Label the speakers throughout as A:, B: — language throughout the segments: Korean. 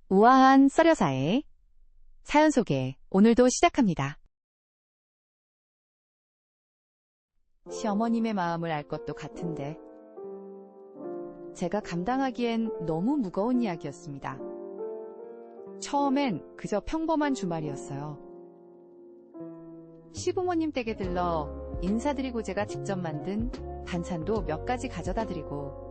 A: 우아한 썰여사의 사연 소개 오늘도 시작합니다. 시어머님의 마음을 알 것도 같은데 제가 감당하기엔 너무 무거운 이야기였습니다. 처음엔 그저 평범한 주말이었어요. 시부모님 댁에 들러 인사드리고 제가 직접 만든 반찬도 몇 가지 가져다 드리고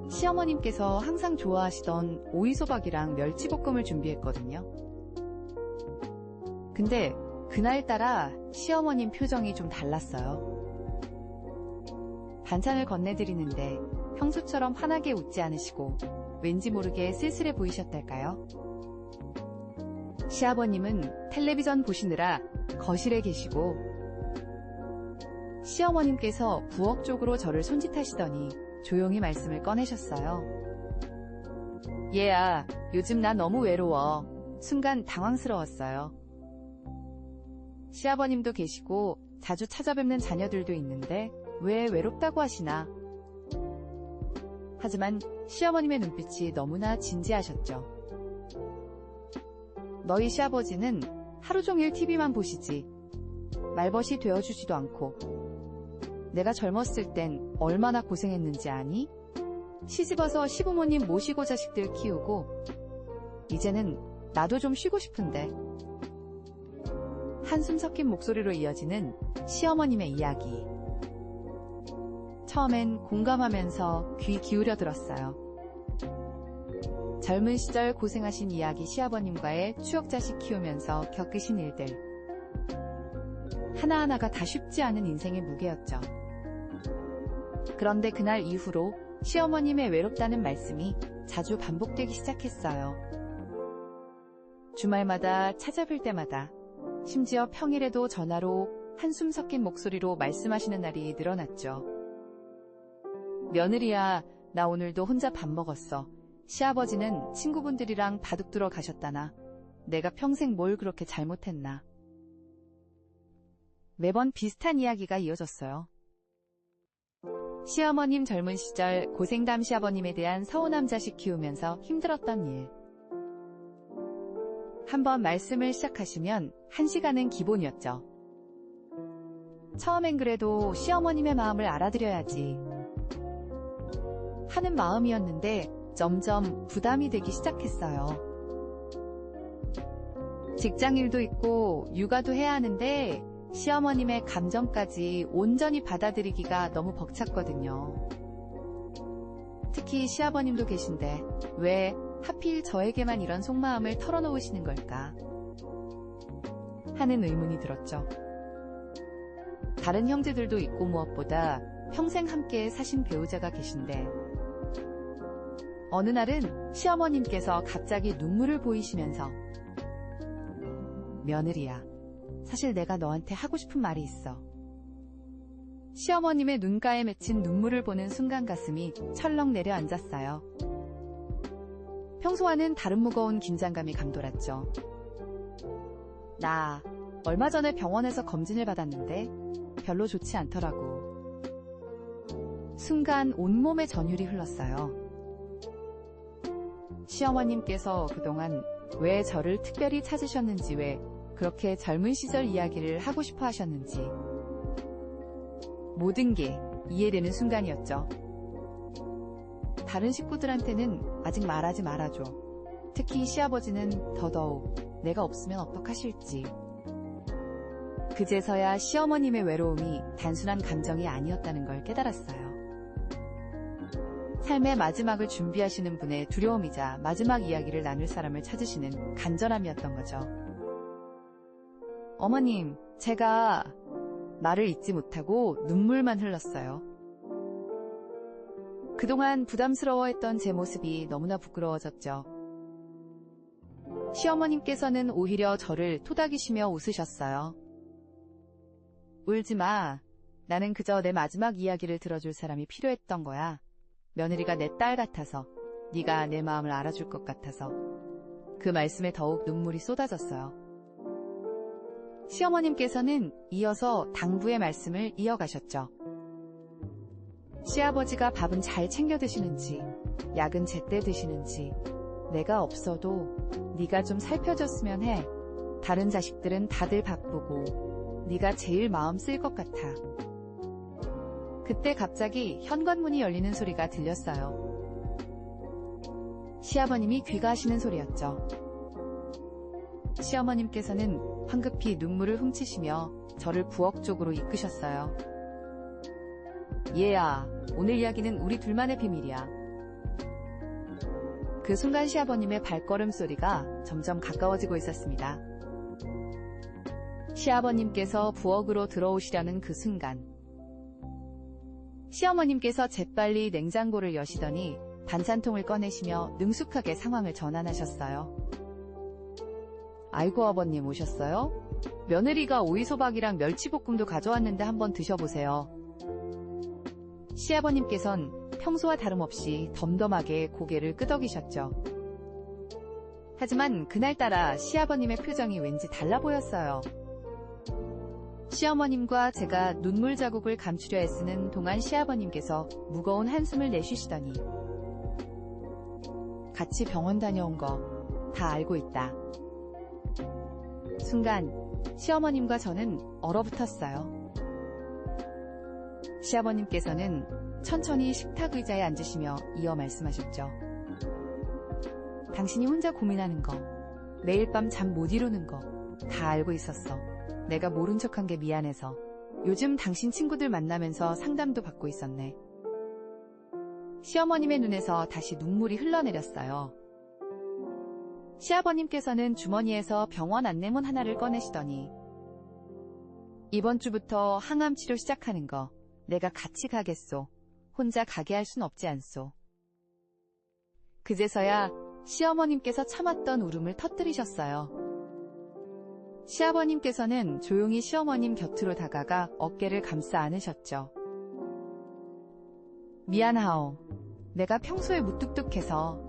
A: 시어머님께서 항상 좋아하시던 오이소박이랑 멸치볶음을 준비했거든요. 근데 그날따라 시어머님 표정이 좀 달랐어요. 반찬을 건네드리는데 평소처럼 환하게 웃지 않으시고 왠지 모르게 쓸쓸해 보이셨달까요? 시아버님은 텔레비전 보시느라 거실에 계시고 시어머님께서 부엌 쪽으로 저를 손짓하시더니 조용히 말씀을 꺼내셨어요. 얘야, 요즘 나 너무 외로워. 순간 당황스러웠어요. 시아버님도 계시고 자주 찾아뵙는 자녀들도 있는데 왜 외롭다고 하시나? 하지만 시어머님의 눈빛이 너무나 진지하셨죠. 너희 시아버지는 하루 종일 TV만 보시지 말벗이 되어주지도 않고 내가 젊었을 땐 얼마나 고생했는지 아니? 시집와서 시부모님 모시고 자식들 키우고 이제는 나도 좀 쉬고 싶은데. 한숨 섞인 목소리로 이어지는 시어머님의 이야기. 처음엔 공감하면서 귀 기울여 들었어요. 젊은 시절 고생하신 이야기 시아버님과의 추억 자식 키우면서 겪으신 일들. 하나하나가 다 쉽지 않은 인생의 무게였죠. 그런데 그날 이후로 시어머님의 외롭다는 말씀이 자주 반복되기 시작했어요. 주말마다 찾아뵐 때마다, 심지어 평일에도 전화로 한숨 섞인 목소리로 말씀하시는 날이 늘어났죠. 며느리야, 나 오늘도 혼자 밥 먹었어. 시아버지는 친구분들이랑 바둑 두러 가셨다나. 내가 평생 뭘 그렇게 잘못했나. 매번 비슷한 이야기가 이어졌어요. 시어머님 젊은 시절 고생담 시아버님에 대한 서운함 자식 키우면서 힘들었던 일. 한번 말씀을 시작하시면 1시간은 기본이었죠. 처음엔 그래도 시어머님의 마음을 알아드려야지 하는 마음이었는데 점점 부담이 되기 시작했어요. 직장일도 있고 육아도 해야 하는데 시어머님의 감정까지 온전히 받아들이기가 너무 벅찼거든요. 특히 시아버님도 계신데 왜 하필 저에게만 이런 속마음을 털어놓으시는 걸까 하는 의문이 들었죠. 다른 형제들도 있고 무엇보다 평생 함께 사신 배우자가 계신데 어느 날은 시어머님께서 갑자기 눈물을 보이시면서 며느리야, 사실 내가 너한테 하고 싶은 말이 있어. 시어머님의 눈가에 맺힌 눈물을 보는 순간 가슴이 철렁 내려앉았어요. 평소와는 다른 무거운 긴장감이 감돌았죠. 나 얼마 전에 병원에서 검진을 받았는데 별로 좋지 않더라고. 순간 온몸에 전율이 흘렀어요. 시어머님께서 그동안 왜 저를 특별히 찾으셨는지, 왜 그렇게 젊은 시절 이야기를 하고 싶어 하셨는지 모든 게 이해되는 순간이었죠. 다른 식구들한테는 아직 말하지 말아줘. 특히 시아버지는 더더욱 내가 없으면 어떡하실지. 그제서야 시어머님의 외로움이 단순한 감정이 아니었다는 걸 깨달았어요. 삶의 마지막을 준비하시는 분의 두려움이자 마지막 이야기를 나눌 사람을 찾으시는 간절함이었던 거죠. 어머님, 제가 말을 잇지 못하고 눈물만 흘렀어요. 그동안 부담스러워했던 제 모습이 너무나 부끄러워졌죠. 시어머님께서는 오히려 저를 토닥이시며 웃으셨어요. 울지 마. 나는 그저 내 마지막 이야기를 들어줄 사람이 필요했던 거야. 며느리가 내 딸 같아서, 네가 내 마음을 알아줄 것 같아서. 그 말씀에 더욱 눈물이 쏟아졌어요. 시어머님께서는 이어서 당부의 말씀을 이어가셨죠. 시아버지가 밥은 잘 챙겨 드시는지, 약은 제때 드시는지, 내가 없어도 네가 좀 살펴줬으면 해. 다른 자식들은 다들 바쁘고 네가 제일 마음 쓸 것 같아. 그때 갑자기 현관문이 열리는 소리가 들렸어요. 시아버님이 귀가하시는 소리였죠. 시어머님께서는 황급히 눈물을 훔치시며 저를 부엌 쪽으로 이끄셨어요. 얘야, 오늘 이야기는 우리 둘만의 비밀이야. 그 순간 시아버님의 발걸음 소리가 점점 가까워지고 있었습니다. 시아버님께서 부엌으로 들어오시려는 그 순간, 시어머님께서 재빨리 냉장고를 여시더니 반찬통을 꺼내시며 능숙하게 상황을 전환하셨어요. 아이고, 아버님 오셨어요? 며느리가 오이소박이랑 멸치볶음도 가져왔는데 한번 드셔보세요. 시아버님께선 평소와 다름없이 덤덤하게 고개를 끄덕이셨죠. 하지만 그날따라 시아버님의 표정이 왠지 달라 보였어요. 시어머님과 제가 눈물 자국을 감추려 애쓰는 동안 시아버님께서 무거운 한숨을 내쉬시더니 같이 병원 다녀온 거 다 알고 있다. 순간 시어머님과 저는 얼어붙었어요. 시아버님께서는 천천히 식탁 의자에 앉으시며 이어 말씀하셨죠. 당신이 혼자 고민하는 거, 매일 밤 잠 못 이루는 거 다 알고 있었어. 내가 모른 척한 게 미안해서. 요즘 당신 친구들 만나면서 상담도 받고 있었네. 시어머님의 눈에서 다시 눈물이 흘러내렸어요. 시아버님께서는 주머니에서 병원 안내문 하나를 꺼내시더니 이번 주부터 항암 치료 시작하는 거 내가 같이 가겠소. 혼자 가게 할 순 없지 않소. 그제서야 시어머님께서 참았던 울음을 터뜨리셨어요. 시아버님께서는 조용히 시어머님 곁으로 다가가 어깨를 감싸 안으셨죠. 미안하오. 내가 평소에 무뚝뚝해서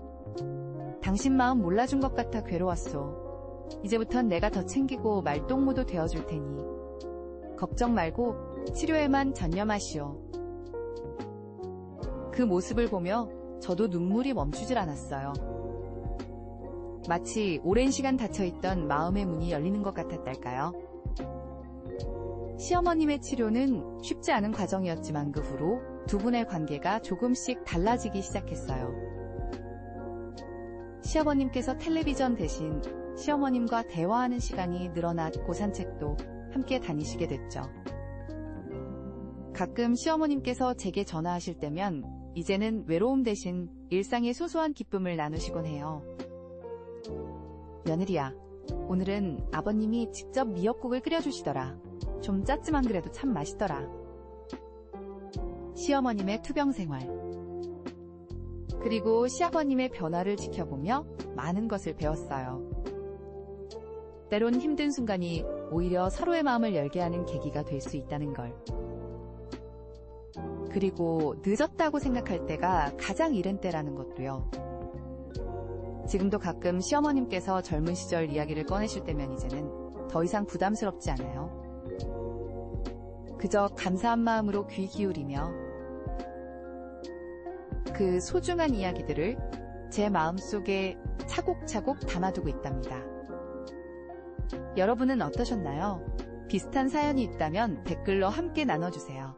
A: 당신 마음 몰라준 것 같아 괴로웠소. 이제부턴 내가 더 챙기고 말동무도 되어줄 테니 걱정 말고 치료에만 전념하시오. 그 모습을 보며 저도 눈물이 멈추질 않았어요. 마치 오랜 시간 닫혀있던 마음의 문이 열리는 것 같았달까요? 시어머님의 치료는 쉽지 않은 과정이었지만 그 후로 두 분의 관계가 조금씩 달라지기 시작했어요. 시어머님께서 텔레비전 대신 시어머님과 대화하는 시간이 늘어났고 산책도 함께 다니시게 됐죠. 가끔 시어머님께서 제게 전화하실 때면 이제는 외로움 대신 일상의 소소한 기쁨을 나누시곤 해요. 며느리야, 오늘은 아버님이 직접 미역국을 끓여주시더라. 좀 짰지만 그래도 참 맛있더라. 시어머님의 투병 생활. 그리고 시아버님의 변화를 지켜보며 많은 것을 배웠어요. 때론 힘든 순간이 오히려 서로의 마음을 열게 하는 계기가 될 수 있다는 걸. 그리고 늦었다고 생각할 때가 가장 이른 때라는 것도요. 지금도 가끔 시어머님께서 젊은 시절 이야기를 꺼내실 때면 이제는 더 이상 부담스럽지 않아요. 그저 감사한 마음으로 귀 기울이며 그 소중한 이야기들을 제 마음속에 차곡차곡 담아두고 있답니다. 여러분은 어떠셨나요? 비슷한 사연이 있다면 댓글로 함께 나눠주세요.